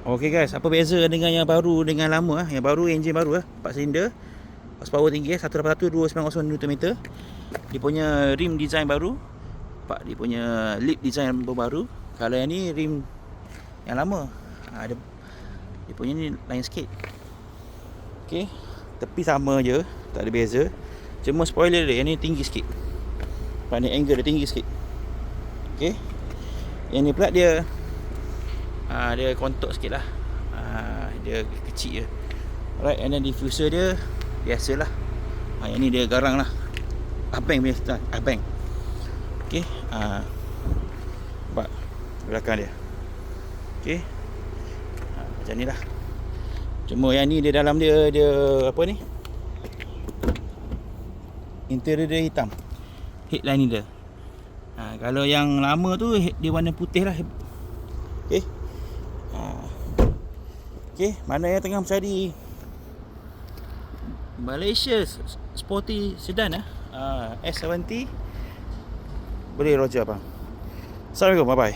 Okey guys, apa beza dengan yang baru dengan lama? Yang baru enjin baru 4 silinder, horsepower tinggi 181 290 Nm. Dia punya rim design baru. Dia punya lip design baru. Kalau yang ni rim yang lama. Dia punya ni lain sikit. Okey, tepi sama je, tak ada beza. Cuma spoiler dia yang ni tinggi sikit. Ni angle dia tinggi sikit. Okey. Yang ni pula dia dia kontok sikit lah. Dia kecil je. Alright, and then diffuser dia biasalah. Yang ni dia garang lah. Abang biasa, abang. Okey. Nampak belakang dia. Okey. Macam ni lah. Cuma yang ni dia dalam dia apa ni? Interior dia hitam. Headline ni dia. Kalau yang lama tu dia warna putih lah. Okey. Okey, mana yang tengah mencari Malaysia sporty sedan S70, boleh roger abang. Assalamualaikum, bye bye.